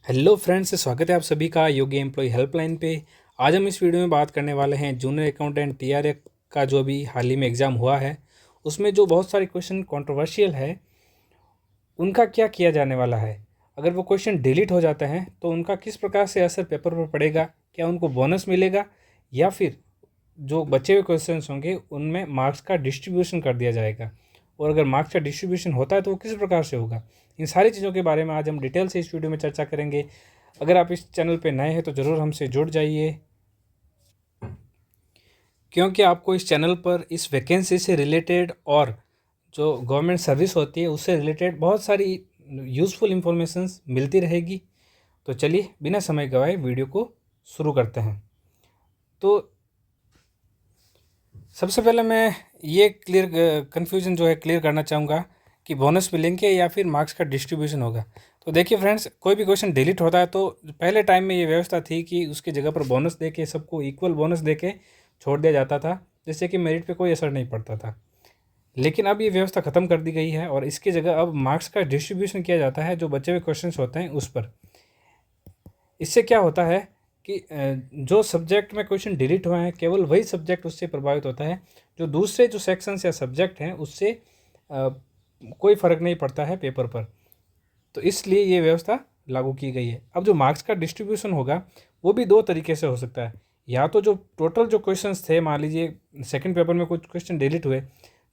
Hello friends, स्वागत है आप सभी का योगी एम्प्लॉय हेल्पलाइन पे। आज हम इस वीडियो में बात करने वाले हैं जूनियर अकाउंटेंट टीआरए का जो अभी हाल ही में एग्ज़ाम हुआ है, उसमें जो बहुत सारे क्वेश्चन कंट्रोवर्शियल है उनका क्या किया जाने वाला है। अगर वो क्वेश्चन डिलीट हो जाते हैं तो उनका किस प्रकार से असर पेपर पर पड़ेगा, क्या उनको बोनस मिलेगा या फिर जो बचे हुए क्वेश्चंस होंगे उनमें मार्क्स का डिस्ट्रीब्यूशन कर दिया जाएगा, और अगर मार्क्स का डिस्ट्रीब्यूशन होता है तो वो किस प्रकार से होगा। इन सारी चीज़ों के बारे में आज हम डिटेल से इस वीडियो में चर्चा करेंगे। अगर आप इस चैनल पे नए हैं तो ज़रूर हमसे जुड़ जाइए, क्योंकि आपको इस चैनल पर इस वैकेंसी से रिलेटेड और जो गवर्नमेंट सर्विस होती है उससे रिलेटेड बहुत सारी यूज़फुल इंफॉर्मेशंस मिलती रहेगी। तो चलिए बिना समय गवाए वीडियो को शुरू करते हैं। तो सबसे पहले मैं ये कन्फ्यूज़न जो है क्लियर करना चाहूँगा कि बोनस मिलेंगे या फिर मार्क्स का डिस्ट्रीब्यूशन होगा। तो देखिए फ्रेंड्स, कोई भी क्वेश्चन डिलीट होता है तो पहले टाइम में ये व्यवस्था थी कि उसकी जगह पर बोनस दे के सबको इक्वल बोनस दे के छोड़ दिया जाता था, जिससे कि मेरिट पे कोई असर नहीं पड़ता था। लेकिन अब ये व्यवस्था ख़त्म कर दी गई है और इसकी जगह अब मार्क्स का डिस्ट्रीब्यूशन किया जाता है जो बचे हुए क्वेश्चन होते हैं उस पर। इससे क्या होता है कि जो सब्जेक्ट में क्वेश्चन डिलीट हुए हैं केवल वही सब्जेक्ट उससे प्रभावित होता है, जो दूसरे जो सेक्शंस या सब्जेक्ट हैं उससे कोई फ़र्क नहीं पड़ता है पेपर पर। तो इसलिए ये व्यवस्था लागू की गई है। अब जो मार्क्स का डिस्ट्रीब्यूशन होगा वो भी दो तरीके से हो सकता है। या तो जो टोटल जो क्वेश्चंस थे, मान लीजिए सेकंड पेपर में कुछ क्वेश्चन डिलीट हुए,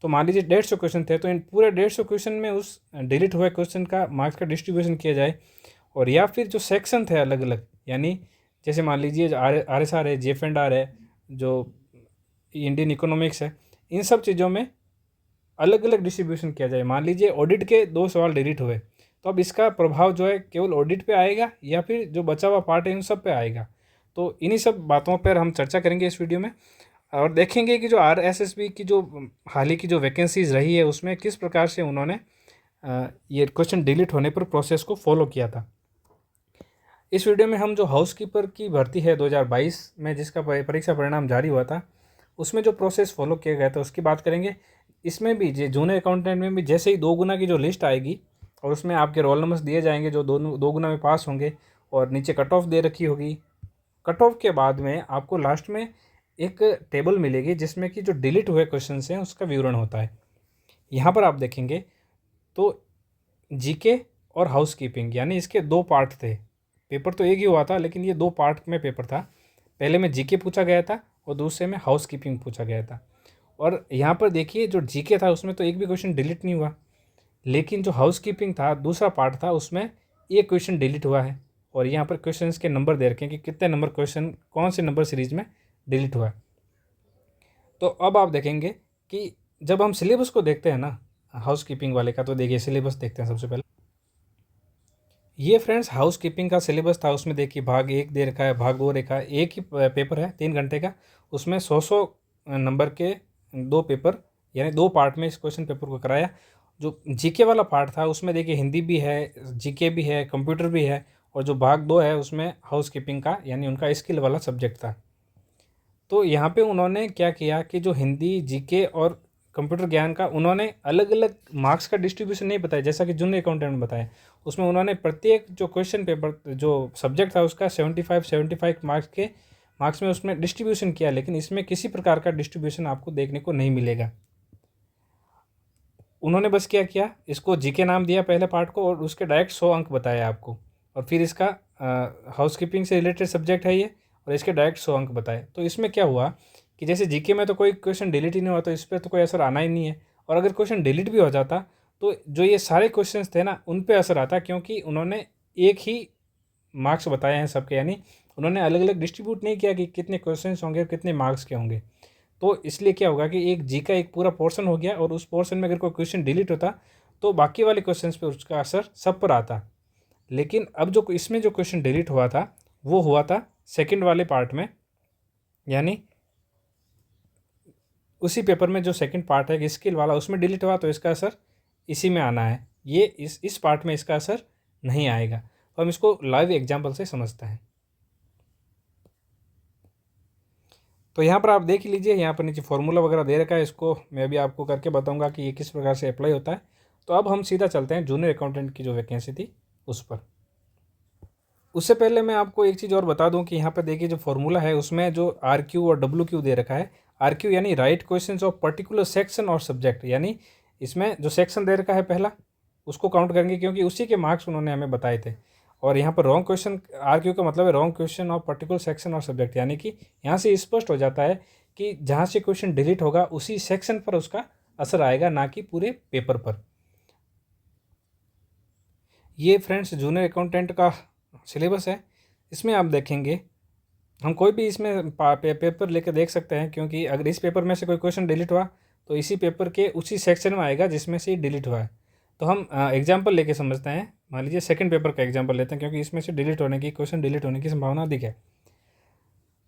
तो मान लीजिए 150 क्वेश्चन थे, तो इन पूरे 150 क्वेश्चन में उस डिलीट हुए क्वेश्चन का मार्क्स का डिस्ट्रीब्यूशन किया जाए। और या फिर जो सेक्शन थे अलग अलग, यानी जैसे मान लीजिए आर एस आर है, जेफ एंड आर है, जो इंडियन इकोनॉमिक्स है, इन सब चीज़ों में अलग अलग डिस्ट्रीब्यूशन किया जाए। मान लीजिए ऑडिट के 2 सवाल डिलीट हुए, तो अब इसका प्रभाव जो है केवल ऑडिट पे आएगा या फिर जो बचा हुआ पार्ट है उन सब पे आएगा। तो इन्हीं सब बातों पर हम चर्चा करेंगे इस वीडियो में, और देखेंगे कि जो RSSB की जो हाल ही की जो वैकेंसीज रही है उसमें किस प्रकार से उन्होंने ये क्वेश्चन डिलीट होने पर प्रोसेस को फॉलो किया था। इस वीडियो में हम जो हाउसकीपर की भर्ती है 2022 में जिसका परीक्षा परिणाम जारी हुआ था, उसमें जो प्रोसेस फॉलो किया गया था उसकी बात करेंगे। इसमें भी जूनियर अकाउंटेंट में भी जैसे ही 2 गुना की जो लिस्ट आएगी और उसमें आपके रोल नंबर्स दिए जाएंगे जो 2 गुना में पास होंगे, और नीचे कट ऑफ दे रखी होगी। कट ऑफ के बाद में आपको लास्ट में एक टेबल मिलेगी जिसमें कि जो डिलीट हुए क्वेश्चन हैं उसका विवरण होता है। यहाँ पर आप देखेंगे तो जीके और हाउसकीपिंग, यानी इसके 2 पार्ट थे। पेपर तो एक ही हुआ था लेकिन ये 2 पार्ट में पेपर था। पहले में जीके पूछा गया था और दूसरे में हाउसकीपिंग पूछा गया था। और यहाँ पर देखिए जो जीके था उसमें तो एक भी क्वेश्चन डिलीट नहीं हुआ, लेकिन जो हाउसकीपिंग था दूसरा पार्ट था उसमें एक क्वेश्चन डिलीट हुआ है। और यहाँ पर क्वेश्चन के नंबर दे रखे हैं कि कितने नंबर क्वेश्चन कौन से नंबर सीरीज में डिलीट हुआ है। तो अब आप देखेंगे कि जब हम सिलेबस को देखते हैं ना हाउसकीपिंग वाले का, तो देखिए सिलेबस देखते हैं सबसे पहले। ये फ्रेंड्स हाउसकीपिंग का सिलेबस था। उसमें देखिए भाग 1 दे रखा है, भाग 2 रखा है। एक ही पेपर है 3 घंटे का, उसमें 100 नंबर के 2 पेपर, यानी 2 पार्ट में इस क्वेश्चन पेपर को कराया। जो जीके वाला पार्ट था उसमें देखिए हिंदी भी है, जीके भी है, कंप्यूटर भी है, और जो भाग 2 है उसमें हाउसकीपिंग का यानी उनका स्किल वाला सब्जेक्ट था। तो यहाँ पे उन्होंने क्या किया कि जो हिंदी, जीके और कंप्यूटर ज्ञान का उन्होंने अलग अलग मार्क्स का डिस्ट्रीब्यूशन नहीं बताया जैसा कि जूनियर अकाउंटेंट ने बताया। उसमें उन्होंने प्रत्येक जो क्वेश्चन पेपर जो सब्जेक्ट था उसका 75 मार्क्स में उसमें डिस्ट्रीब्यूशन किया, लेकिन इसमें किसी प्रकार का डिस्ट्रीब्यूशन आपको देखने को नहीं मिलेगा। उन्होंने बस क्या किया, इसको जीके नाम दिया पहले पार्ट को और उसके डायरेक्ट 100 अंक बताया आपको, और फिर इसका हाउसकीपिंग से रिलेटेड सब्जेक्ट है ये, और इसके डायरेक्ट 100 अंक बताए। तो इसमें क्या हुआ कि जैसे जीके में तो कोई क्वेश्चन डिलीट ही नहीं हुआ तो इस पर तो कोई असर आना ही नहीं है, और अगर क्वेश्चन डिलीट भी हो जाता तो जो ये सारे क्वेश्चन थे ना उन पर असर आता, क्योंकि उन्होंने एक ही मार्क्स बताए हैं सबके, यानी उन्होंने अलग अलग डिस्ट्रीब्यूट नहीं किया कि कितने क्वेश्चन होंगे और कितने मार्क्स के होंगे। तो इसलिए क्या होगा कि एक जी का एक पूरा पोर्शन हो गया, और उस पोर्शन में अगर कोई क्वेश्चन डिलीट होता तो बाकी वाले क्वेश्चन पे उसका असर सब पर आता। लेकिन अब जो इसमें जो क्वेश्चन डिलीट हुआ था वो हुआ था सेकंड वाले पार्ट में, यानी उसी पेपर में जो सेकंड पार्ट है स्किल वाला उसमें डिलीट हुआ, तो इसका असर इसी में आना है। ये इस पार्ट में इसका असर नहीं आएगा। तो हम इसको लाइव एग्जाम्पल से समझते हैं। तो यहाँ पर आप देख लीजिए, यहाँ पर नीचे फॉर्मूला वगैरह दे रखा है, इसको मैं भी आपको करके बताऊंगा कि ये किस प्रकार से अप्लाई होता है। तो अब हम सीधा चलते हैं जूनियर अकाउंटेंट की जो वैकेंसी थी उस पर। उससे पहले मैं आपको एक चीज़ और बता दूं कि यहाँ पर देखिए जो फॉर्मूला है उसमें जो आर क्यू और डब्ल्यू क्यू दे रखा है। आर क्यू यानी right questions of particular section और सब्जेक्ट, यानी इसमें जो सेक्शन दे रखा है पहला उसको काउंट करेंगे क्योंकि उसी के मार्क्स उन्होंने हमें बताए थे। और यहाँ पर रॉन्ग क्वेश्चन, आर क्यू का मतलब है wrong question of particular section और सब्जेक्ट, यानी कि यहाँ से स्पष्ट हो जाता है कि जहाँ से क्वेश्चन डिलीट होगा उसी सेक्शन पर उसका असर आएगा, ना कि पूरे पेपर पर। ये फ्रेंड्स जूनियर अकाउंटेंट का सिलेबस है। इसमें आप देखेंगे हम कोई भी इसमें पेपर लेकर देख सकते हैं, क्योंकि अगर इस पेपर में से कोई क्वेश्चन डिलीट हुआ तो इसी पेपर के उसी सेक्शन में आएगा जिसमें से डिलीट हुआ है। तो हम एग्जाम्पल लेके समझते हैं। मान लीजिए सेकंड पेपर का एग्जाम्पल लेते हैं, क्योंकि इसमें से क्वेश्चन डिलीट होने की संभावना अधिक है।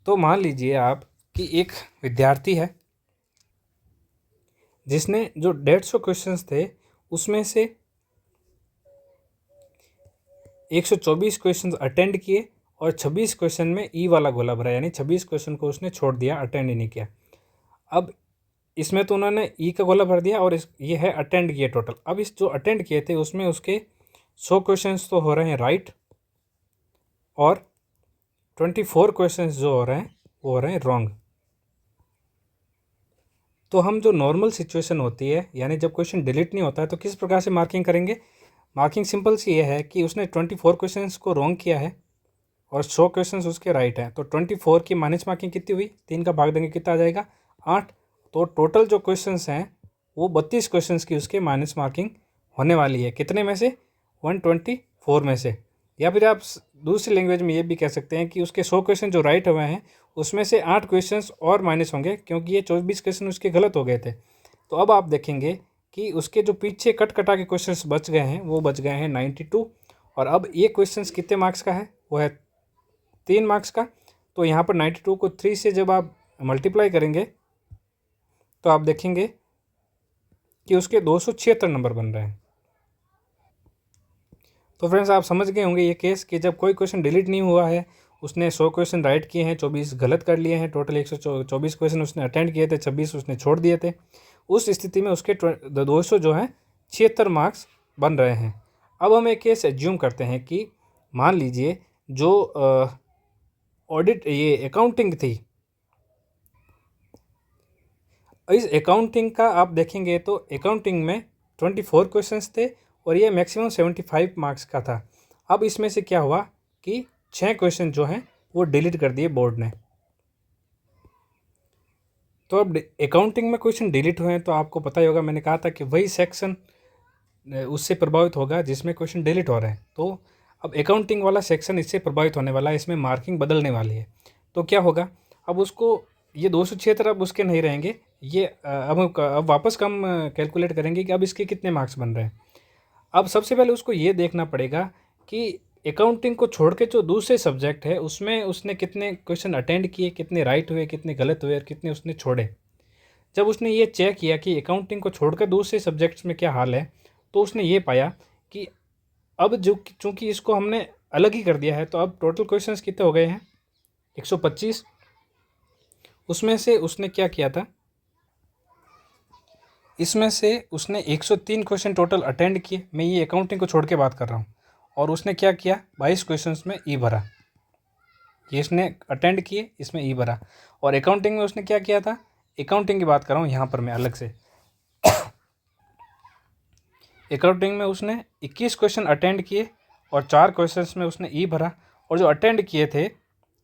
तो मान लीजिए आप कि एक विद्यार्थी है जिसने जो 150 क्वेश्चंस थे उसमें से 124 क्वेश्चन अटेंड किए और 26 क्वेश्चन में ई वाला गोला भरा, यानी 26 क्वेश्चन को उसने छोड़ दिया, अटेंड ही नहीं किया। अब इसमें तो उन्होंने ई का गोला भर दिया और ये है अटेंड किए टोटल। अब इस जो अटेंड किए थे उसमें उसके 100 क्वेश्चंस तो हो रहे हैं राइट और 24 क्वेश्चंस जो हो रहे हैं वो हो रहे हैं रॉन्ग। तो हम जो नॉर्मल सिचुएशन होती है, यानी जब क्वेश्चन डिलीट नहीं होता है, तो किस प्रकार से मार्किंग करेंगे। मार्किंग सिंपल सी ये है कि उसने 24 क्वेश्चंस को रॉन्ग किया है और 100 क्वेश्चंस उसके राइट हैं। तो 24 की माइनस मार्किंग कितनी हुई, 3 का भाग देंगे कितना आ जाएगा, 8। तो टोटल जो क्वेश्चंस हैं वो 32 क्वेश्चंस की उसके माइनस मार्किंग होने वाली है। कितने में से, 124 में से। या फिर आप दूसरी लैंग्वेज में ये भी कह सकते हैं कि उसके 100 क्वेश्चन जो राइट हुए हैं उसमें से 8 क्वेश्चंस और माइनस होंगे, क्योंकि ये 24 क्वेश्चन उसके गलत हो गए थे। तो अब आप देखेंगे कि उसके जो पीछे कट कटा के क्वेश्चंस बच गए हैं वो बच गए हैं 92। और अब ये क्वेश्चंस कितने मार्क्स का है, वो है 3 मार्क्स का। तो यहाँ पर 92 को 3 से जब आप मल्टीप्लाई करेंगे तो आप देखेंगे कि उसके 276 नंबर बन रहे हैं। तो फ्रेंड्स आप समझ गए होंगे ये केस कि जब कोई क्वेश्चन डिलीट नहीं हुआ है, उसने 100 क्वेश्चन राइट किए हैं, 24 गलत कर लिए हैं, टोटल 124 क्वेश्चन उसने अटेंड किए थे, 26 उसने छोड़ दिए थे। उस स्थिति में उसके 200 जो हैं 76 मार्क्स बन रहे हैं। अब हम एक केस एज्यूम करते हैं कि मान लीजिए जो ऑडिट ये अकाउंटिंग थी, इस अकाउंटिंग का आप देखेंगे तो अकाउंटिंग में 24 क्वेश्चंस थे और ये मैक्सिमम 75 मार्क्स का था। अब इसमें से क्या हुआ कि 6 क्वेश्चन जो हैं वो डिलीट कर दिए बोर्ड ने। तो अब अकाउंटिंग में क्वेश्चन डिलीट हुए हैं तो आपको पता ही होगा, मैंने कहा था कि वही सेक्शन उससे प्रभावित होगा जिसमें क्वेश्चन डिलीट हो रहे हैं। तो अब अकाउंटिंग वाला सेक्शन इससे प्रभावित होने वाला है, इसमें मार्किंग बदलने वाली है। तो क्या होगा, अब उसको ये 276 अब उसके नहीं रहेंगे, ये अब वापस कम कैलकुलेट करेंगे कि अब इसके कितने मार्क्स बन रहे हैं। अब सबसे पहले उसको ये देखना पड़ेगा कि अकाउंटिंग को छोड़ के जो दूसरे सब्जेक्ट है उसमें उसने कितने क्वेश्चन अटेंड किए, कितने राइट हुए, कितने गलत हुए और कितने उसने छोड़े। जब उसने ये चेक किया कि अकाउंटिंग को छोड़कर दूसरे सब्जेक्ट्स में क्या हाल है, तो उसने ये पाया कि अब जो चूँकि इसको हमने अलग ही कर दिया है, तो अब टोटल क्वेश्चंस कितने हो गए हैं 125। उसमें से उसने क्या किया था, इसमें से उसने 103 क्वेश्चन टोटल अटेंड किए। मैं ये अकाउंटिंग को छोड़ के बात कर रहा हूँ। और उसने क्या किया, 22 क्वेश्चंस में ई भरा। ये इसने अटेंड किए, इसमें ई भरा। और अकाउंटिंग में उसने क्या किया था, अकाउंटिंग की बात कर रहा हूँ यहाँ पर मैं अलग से। अकाउंटिंग में उसने 21 क्वेश्चन अटेंड किए और 4 क्वेश्चंस में उसने ई भरा। और जो अटेंड किए थे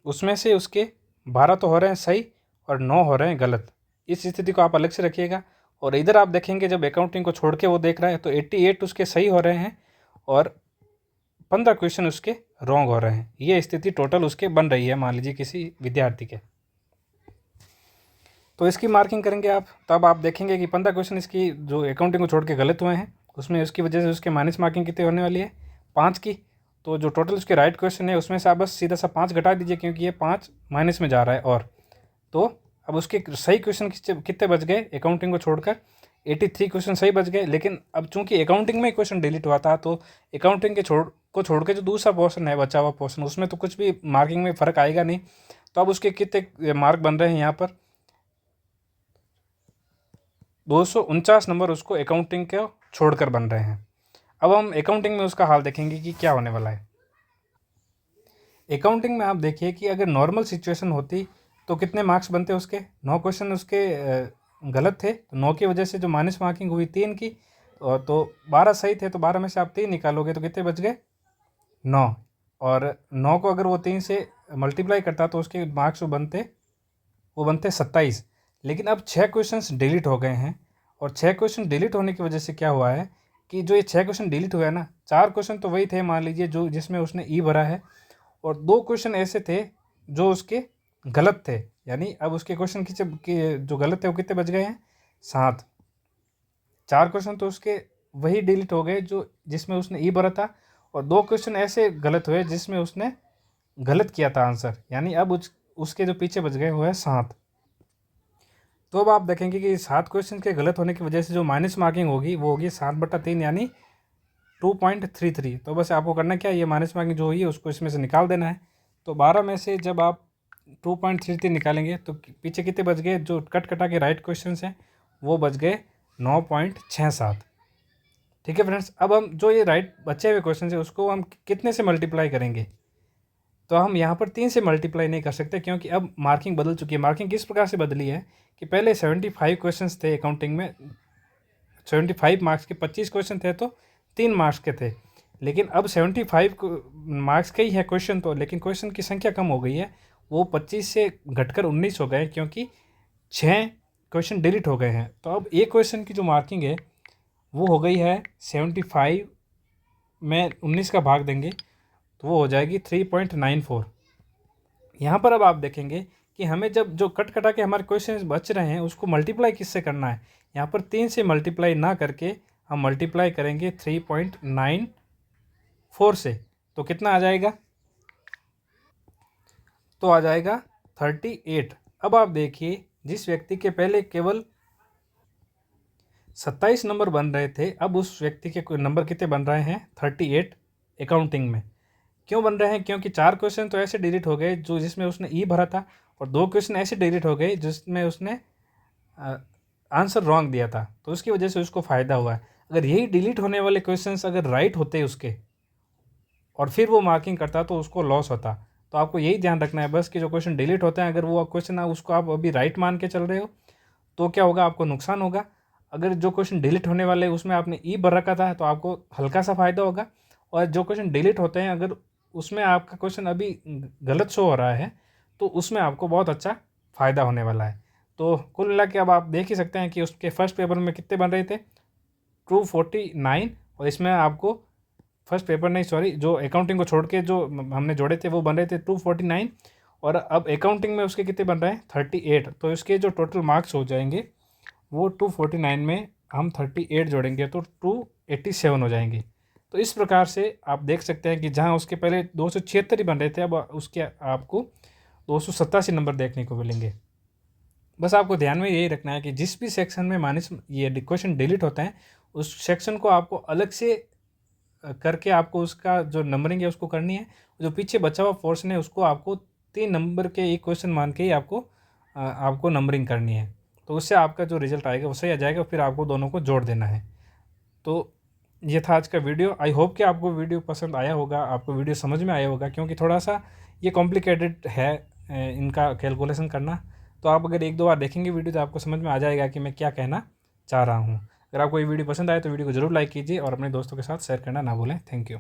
उसमें से उसके 12 तो हो रहे हैं सही और 9 हो रहे हैं गलत। इस स्थिति को आप अलग से रखिएगा। और इधर आप देखेंगे जब अकाउंटिंग को छोड़ के वो देख रहा है तो 88 उसके सही हो रहे हैं और 15 क्वेश्चन उसके रॉन्ग हो रहे हैं। ये स्थिति टोटल उसके बन रही है, मान लीजिए किसी विद्यार्थी के। तो इसकी मार्किंग करेंगे आप, तब आप देखेंगे कि 15 क्वेश्चन इसकी जो अकाउंटिंग को छोड़ के गलत हुए हैं, उसमें उसकी वजह से उसके माइनस मार्किंग कितनी होने वाली है, 5 की। तो जो टोटल उसके राइट क्वेश्चन है उसमें से आप बस सीधा सा 5 घटा दीजिए, क्योंकि ये 5 माइनस में जा रहा है। और तो अब उसके सही क्वेश्चन कितने बच गए, अकाउंटिंग को छोड़कर 83 क्वेश्चन सही बच गए। लेकिन अब चूंकि अकाउंटिंग में क्वेश्चन डिलीट हुआ था, तो अकाउंटिंग के छोड़ के जो दूसरा पोर्शन है, बचा हुआ पोर्शन, उसमें तो कुछ भी मार्किंग में फ़र्क आएगा नहीं। तो अब उसके कितने मार्क बन रहे हैं यहाँ पर, 249 नंबर उसको अकाउंटिंग के छोड़कर बन रहे हैं। अब हम अकाउंटिंग में उसका हाल देखेंगे कि क्या होने वाला है। अकाउंटिंग में आप देखिए कि अगर नॉर्मल सिचुएशन होती तो कितने मार्क्स बनते उसके, 9 क्वेश्चन उसके गलत थे, तो 9 की वजह से जो माइनस मार्किंग हुई 3 की, और तो 12 सही थे, तो 12 में से आप 3 निकालोगे तो कितने बच गए, 9। और 9 को अगर वो 3 से मल्टीप्लाई करता तो उसके मार्क्स वो बनते 27। लेकिन अब 6 क्वेश्चंस डिलीट हो गए हैं, और 6 क्वेश्चन डिलीट होने की वजह से क्या हुआ है कि जो ये 6 क्वेश्चन डिलीट हुआ है ना, 4 क्वेश्चन तो वही थे मान लीजिए जो जिसमें उसने ई भरा है, और 2 क्वेश्चन ऐसे थे जो उसके गलत थे। यानी अब उसके क्वेश्चन की जो गलत थे वो कितने बच गए हैं, 7। 4 क्वेश्चन तो उसके वही डिलीट हो गए जो जिसमें उसने ई भरा था, और 2 क्वेश्चन ऐसे गलत हुए जिसमें उसने गलत किया था आंसर। यानी अब उसके जो पीछे बच गए वो है 7। तो अब आप देखेंगे कि 7 क्वेश्चन के गलत होने की वजह से जो माइनस मार्किंग होगी वो होगी 7/3 यानी 2.33। तो बस आपको करना क्या है, ये माइनस मार्किंग जो हुई है उसको इसमें से निकाल देना है। तो 12 में से जब आप 2.33 निकालेंगे तो पीछे कितने बच गए, जो कट कटा के राइट क्वेश्चन हैं वो बच गए 9.67। ठीक है फ्रेंड्स, अब हम जो ये राइट बचे हुए क्वेश्चन है उसको हम कितने से मल्टीप्लाई करेंगे, तो हम यहाँ पर 3 से मल्टीप्लाई नहीं कर सकते क्योंकि अब मार्किंग बदल चुकी है। मार्किंग किस प्रकार से बदली है कि पहले 75 क्वेश्चंस थे अकाउंटिंग में, 75 मार्क्स के 25 क्वेश्चन थे तो 3 मार्क्स के थे। लेकिन अब 75 मार्क्स के ही है क्वेश्चन, तो लेकिन क्वेश्चन की संख्या कम हो गई है, वो 25 से घटकर 19 हो गए क्योंकि 6 क्वेश्चन डिलीट हो गए हैं। तो अब एक क्वेश्चन की जो मार्किंग है वो हो गई है 75 में 19 का भाग देंगे तो वो हो जाएगी 3.94। यहाँ पर अब आप देखेंगे कि हमें जब जो कट कटा के हमारे क्वेश्चन बच रहे हैं उसको मल्टीप्लाई किससे करना है। यहाँ पर 3 से मल्टीप्लाई ना करके हम मल्टीप्लाई करेंगे 3.94 से, तो कितना आ जाएगा, तो आ जाएगा 38। अब आप देखिए जिस व्यक्ति के पहले केवल 27 नंबर बन रहे थे, अब उस व्यक्ति के नंबर कितने बन रहे हैं, 38 अकाउंटिंग में। क्यों बन रहे हैं, क्योंकि 4 क्वेश्चन तो ऐसे डिलीट हो गए जो जिसमें उसने ई भरा था, और 2 क्वेश्चन ऐसे डिलीट हो गए जिसमें उसने आंसर रॉन्ग दिया था, तो उसकी वजह से उसको फ़ायदा हुआ है। अगर यही डिलीट होने वाले क्वेश्चंस अगर राइट होते उसके और फिर वो मार्किंग करता तो उसको लॉस होता। तो आपको यही ध्यान रखना है बस कि जो क्वेश्चन डिलीट होते हैं अगर वो क्वेश्चन उसको आप अभी राइट मान के चल रहे हो तो क्या होगा, आपको नुकसान होगा। अगर जो क्वेश्चन डिलीट होने वाले उसमें आपने ई भर रखा था तो आपको हल्का सा फ़ायदा होगा, और जो क्वेश्चन डिलीट होते हैं अगर उसमें आपका क्वेश्चन अभी गलत शो हो रहा है तो उसमें आपको बहुत अच्छा फ़ायदा होने वाला है। तो कुल मिला के अब आप देख ही सकते हैं कि उसके फर्स्ट पेपर में कितने बन रहे थे, 249, और इसमें आपको फर्स्ट पेपर नहीं सॉरी जो अकाउंटिंग को छोड़ के जो हमने जोड़े थे वो बन रहे थे 249, और अब अकाउंटिंग में उसके कितने बन रहे हैं 38। तो इसके जो टोटल मार्क्स हो जाएंगे वो 249 में हम 38 जोड़ेंगे तो 287 हो जाएंगे। तो इस प्रकार से आप देख सकते हैं कि जहाँ उसके पहले 276 ही बन रहे थे अब उसके आपको 287 नंबर देखने को मिलेंगे। बस आपको ध्यान में यही रखना है कि जिस भी सेक्शन में माइनस ये क्वेश्चन डिलीट होता है उस सेक्शन को आपको अलग से करके आपको उसका जो नंबरिंग है उसको करनी है। जो पीछे बचा हुआ पोर्शन है उसको आपको 3 नंबर के एक क्वेश्चन मान के ही आपको नंबरिंग करनी है। तो उससे आपका जो रिजल्ट आएगा वो सही आ जाएगा, फिर आपको दोनों को जोड़ देना है। तो ये था आज का वीडियो। आई होप कि आपको वीडियो पसंद आया होगा, आपको वीडियो समझ में आया होगा, क्योंकि थोड़ा सा ये कॉम्प्लिकेटेड है इनका कैलकुलेशन करना। तो आप अगर 1-2 बार देखेंगे वीडियो तो आपको समझ में आ जाएगा कि मैं क्या कहना चाह रहा हूँ। अगर आपको ये वीडियो पसंद आए तो वीडियो को ज़रूर लाइक कीजिए और अपने दोस्तों के साथ शेयर करना ना भूलें। Thank you.